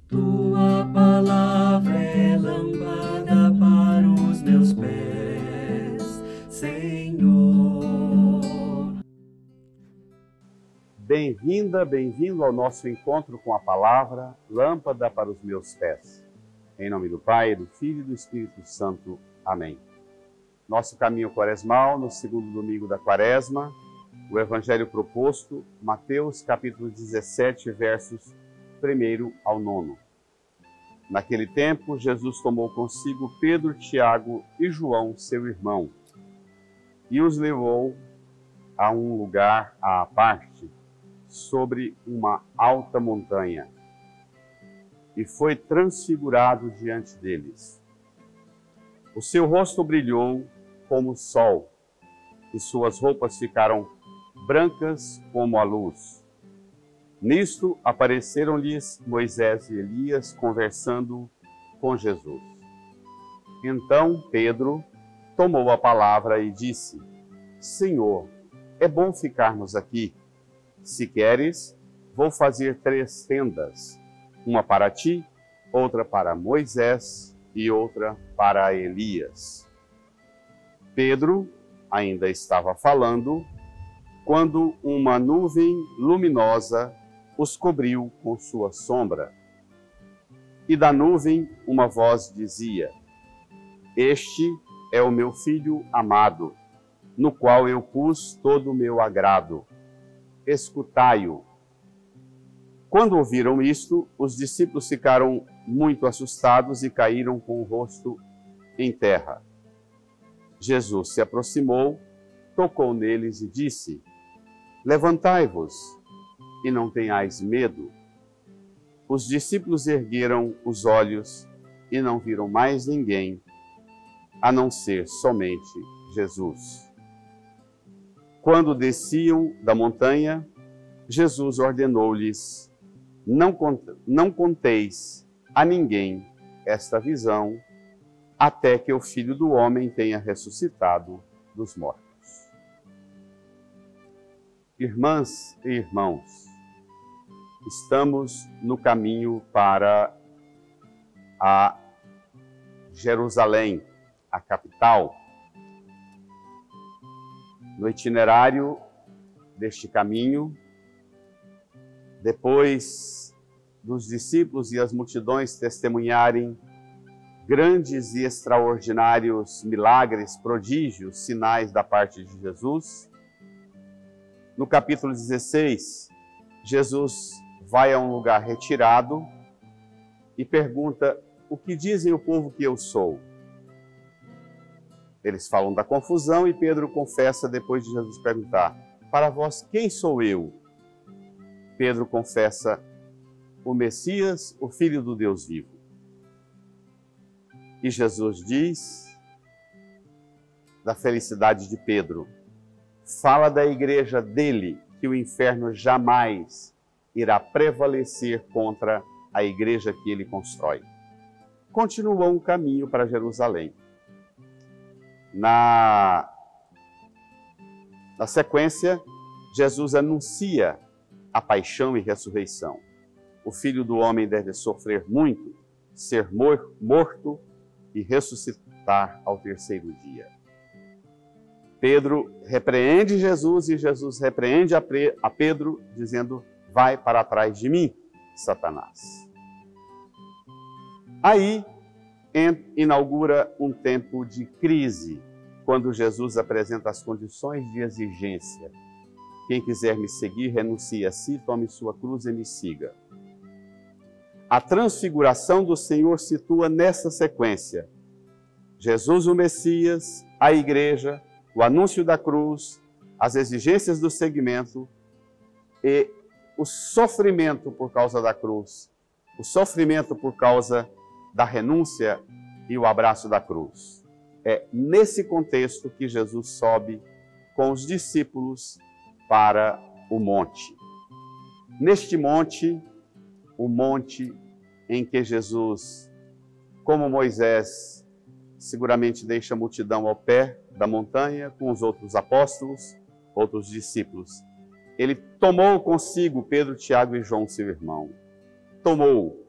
Tua palavra é lâmpada para os meus pés, Senhor. Bem-vinda, bem-vindo ao nosso encontro com a palavra, lâmpada para os meus pés. Em nome do Pai, do Filho e do Espírito Santo. Amém. Nosso caminho quaresmal, no segundo domingo da quaresma, o evangelho proposto, Mateus capítulo 17, versos 1 ao 9. Naquele tempo, Jesus tomou consigo Pedro, Tiago e João, seu irmão, e os levou a um lugar à parte, sobre uma alta montanha, e foi transfigurado diante deles. O seu rosto brilhou como o sol, e suas roupas ficaram brancas como a luz. Nisto apareceram-lhes Moisés e Elias conversando com Jesus. Então Pedro tomou a palavra e disse: Senhor, é bom ficarmos aqui. Se queres, vou fazer 3 tendas, uma para ti, outra para Moisés e outra para Elias. Pedro ainda estava falando quando uma nuvem luminosa os cobriu com sua sombra. E da nuvem uma voz dizia: Este é o meu Filho amado, no qual eu pus todo o meu agrado. Escutai-o. Quando ouviram isto, os discípulos ficaram muito assustados e caíram com o rosto em terra. Jesus se aproximou, tocou neles e disse: Levantai-vos e não tenhais medo. Os discípulos ergueram os olhos e não viram mais ninguém, a não ser somente Jesus. Quando desciam da montanha, Jesus ordenou-lhes: Não conteis a ninguém esta visão, até que o Filho do Homem tenha ressuscitado dos mortos. Irmãs e irmãos, estamos no caminho para a Jerusalém, a capital. No itinerário deste caminho, depois dos discípulos e as multidões testemunharem grandes e extraordinários milagres, prodígios, sinais da parte de Jesus, no capítulo 16, Jesus vai a um lugar retirado e pergunta: o que dizem o povo que eu sou? Eles falam da confusão e Pedro confessa, depois de Jesus perguntar: para vós, quem sou eu? Pedro confessa: o Messias, o Filho do Deus vivo. E Jesus diz da felicidade de Pedro, fala da igreja dele, que o inferno jamais irá prevalecer contra a igreja que ele constrói. Continuou um caminho para Jerusalém. Na sequência, Jesus anuncia a paixão e ressurreição. O Filho do Homem deve sofrer muito, ser morto e ressuscitar ao 3º dia. Pedro repreende Jesus e Jesus repreende a Pedro, dizendo: vai para trás de mim, Satanás. Aí inaugura um tempo de crise, quando Jesus apresenta as condições de exigência. Quem quiser me seguir, renuncie a si, tome sua cruz e me siga. A transfiguração do Senhor situa nessa sequência Jesus o Messias, a igreja, o anúncio da cruz, as exigências do seguimento e o sofrimento por causa da cruz, o sofrimento por causa da renúncia e o abraço da cruz. É nesse contexto que Jesus sobe com os discípulos para o monte. Neste monte, o monte em que Jesus, como Moisés, seguramente deixa a multidão ao pé da montanha com os outros apóstolos, outros discípulos. Ele tomou consigo Pedro, Tiago e João, seu irmão. Tomou.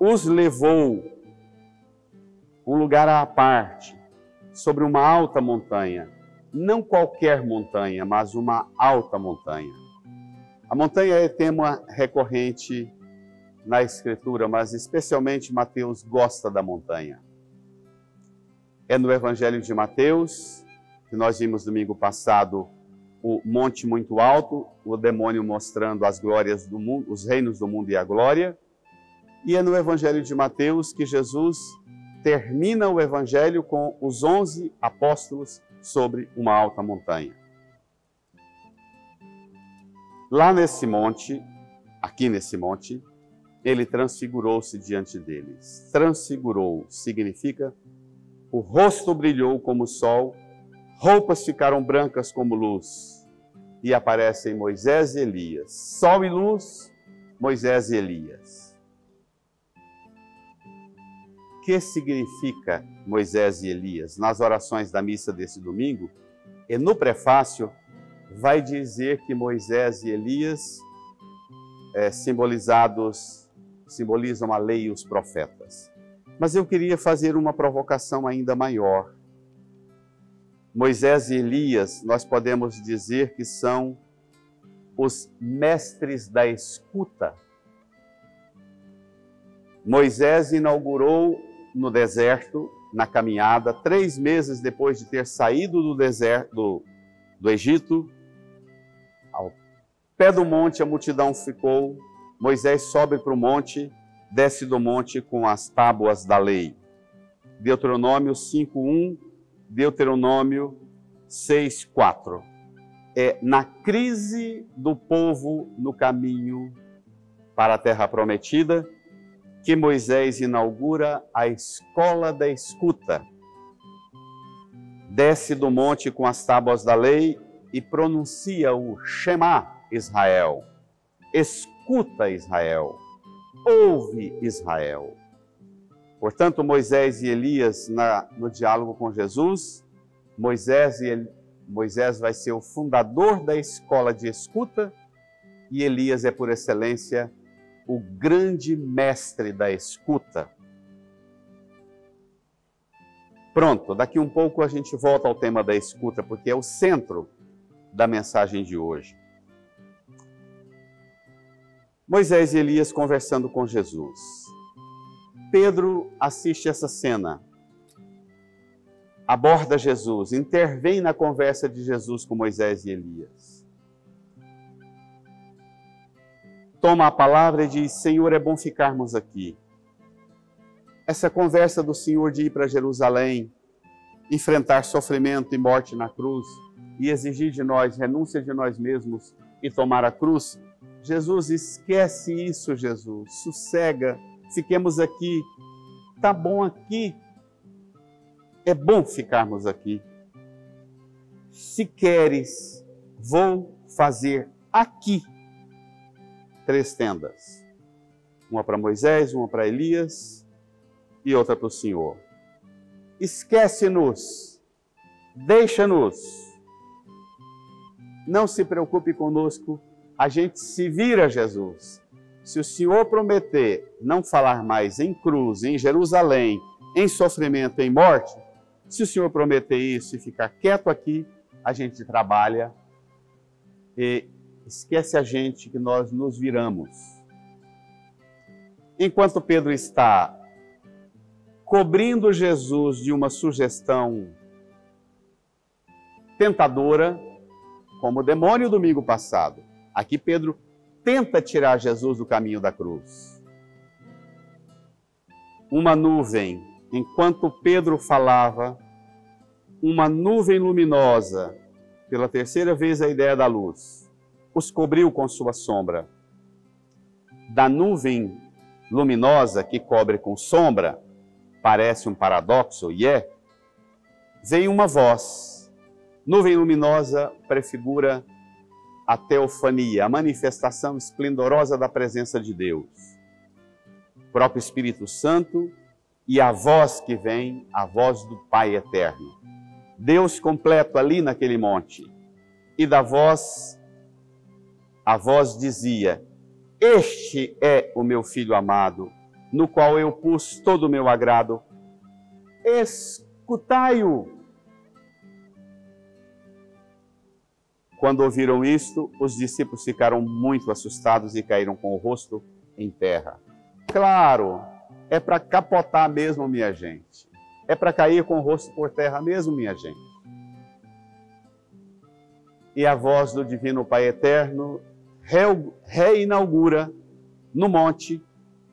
os levou a um lugar à parte, sobre uma alta montanha. Não qualquer montanha, mas uma alta montanha. A montanha é tema recorrente na Escritura, mas especialmente Mateus gosta da montanha. É no Evangelho de Mateus, que nós vimos domingo passado, o monte muito alto, o demônio mostrando as glórias do mundo, os reinos do mundo e a glória. E é no Evangelho de Mateus que Jesus termina o Evangelho com os 11 apóstolos sobre uma alta montanha. Lá nesse monte, aqui nesse monte, ele transfigurou-se diante deles. Transfigurou significa o rosto brilhou como o sol, roupas ficaram brancas como luz. E aparecem Moisés e Elias. Sol e luz, Moisés e Elias. O que significa Moisés e Elias? Nas orações da missa desse domingo, e no prefácio, vai dizer que Moisés e Elias simbolizam a lei e os profetas. Mas eu queria fazer uma provocação ainda maior. Moisés e Elias, nós podemos dizer que são os mestres da escuta. Moisés inaugurou no deserto, na caminhada, 3 meses depois de ter saído do deserto do Egito, ao pé do monte a multidão ficou. Moisés sobe para o monte, desce do monte com as tábuas da lei. Deuteronômio 5:1, Deuteronômio 6:4. É na crise do povo no caminho para a terra prometida que Moisés inaugura a escola da escuta. Desce do monte com as tábuas da lei e pronuncia o Shema Israel. Escuta Israel, ouve Israel. Portanto, Moisés e Elias, no diálogo com Jesus, Moisés vai ser o fundador da escola de escuta e Elias é, por excelência, o grande mestre da escuta. Pronto, daqui um pouco a gente volta ao tema da escuta, porque é o centro da mensagem de hoje. Moisés e Elias conversando com Jesus. Pedro assiste essa cena, aborda Jesus, intervém na conversa de Jesus com Moisés e Elias. Toma a palavra e diz: Senhor, é bom ficarmos aqui. Essa conversa do Senhor de ir para Jerusalém, enfrentar sofrimento e morte na cruz e exigir de nós renúncia de nós mesmos e tomar a cruz, Jesus, esquece isso, Jesus, sossega, fiquemos aqui, tá bom aqui, é bom ficarmos aqui. Se queres, vou fazer aqui 3 tendas, uma para Moisés, uma para Elias e outra para o Senhor. Esquece-nos, deixa-nos, não se preocupe conosco, a gente se vira, Jesus. Se o Senhor prometer não falar mais em cruz, em Jerusalém, em sofrimento, em morte, se o Senhor prometer isso e ficar quieto aqui, a gente trabalha e esquece a gente que nós nos viramos. Enquanto Pedro está cobrindo Jesus de uma sugestão tentadora, como o demônio domingo passado, aqui Pedro tenta tirar Jesus do caminho da cruz. Uma nuvem, enquanto Pedro falava, uma nuvem luminosa, pela 3ª vez a ideia da luz, os cobriu com sua sombra. Da nuvem luminosa que cobre com sombra, parece um paradoxo, e veio uma voz. Nuvem luminosa prefigura a teofania, a manifestação esplendorosa da presença de Deus. O próprio Espírito Santo e a voz que vem, a voz do Pai Eterno. Deus completo ali naquele monte. E da voz, a voz dizia: Este é o meu Filho amado, no qual eu pus todo o meu agrado. Escutai-o. Quando ouviram isto, os discípulos ficaram muito assustados e caíram com o rosto em terra. Claro, é para capotar mesmo, minha gente. É para cair com o rosto por terra mesmo, minha gente. E a voz do Divino Pai Eterno reinaugura no monte,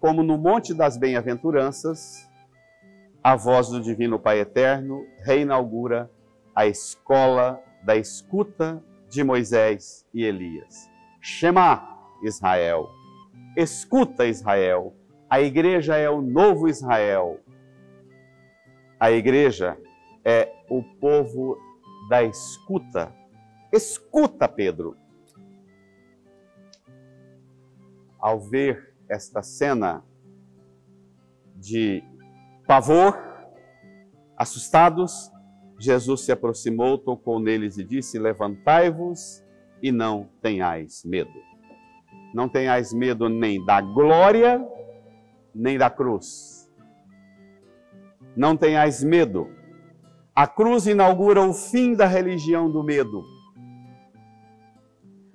como no Monte das Bem-aventuranças, a voz do Divino Pai Eterno reinaugura a escola da escuta de Moisés e Elias. Shema, Israel. Escuta, Israel. A igreja é o novo Israel. A igreja é o povo da escuta. Escuta, Pedro. Ao ver esta cena de pavor, assustados, Jesus se aproximou, tocou neles e disse: levantai-vos e não tenhais medo. Não tenhais medo nem da glória, nem da cruz. Não tenhais medo. A cruz inaugura o fim da religião do medo.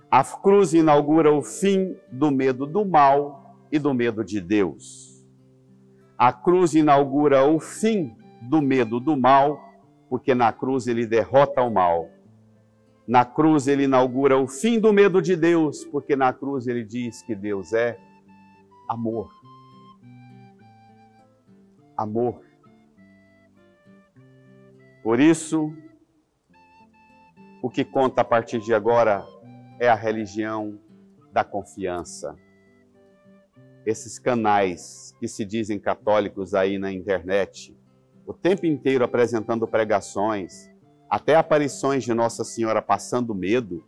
A cruz inaugura o fim do medo do mal e do medo de Deus. A cruz inaugura o fim do medo do mal, porque na cruz ele derrota o mal. Na cruz ele inaugura o fim do medo de Deus, porque na cruz ele diz que Deus é amor. Amor. Por isso, o que conta a partir de agora é a religião da confiança. Esses canais que se dizem católicos aí na internet, o tempo inteiro apresentando pregações, até aparições de Nossa Senhora passando medo,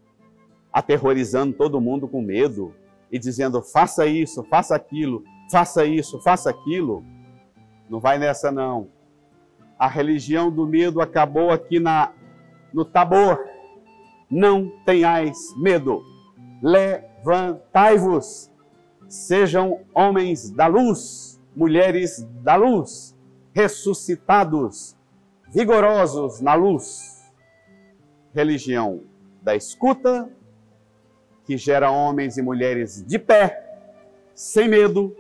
aterrorizando todo mundo com medo e dizendo: faça isso, faça aquilo, faça isso, faça aquilo. Não vai nessa não. A religião do medo acabou aqui no Tabor. Não tenhais medo. Levantai-vos. Sejam homens da luz, mulheres da luz, ressuscitados, vigorosos na luz. Religião da escuta, que gera homens e mulheres de pé, sem medo,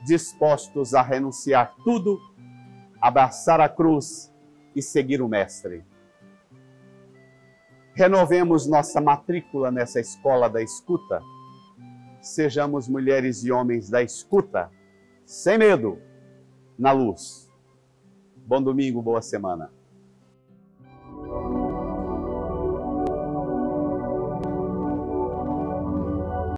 dispostos a renunciar tudo, abraçar a cruz e seguir o Mestre. Renovemos nossa matrícula nessa escola da escuta. Sejamos mulheres e homens da escuta, sem medo, na luz. Bom domingo, boa semana.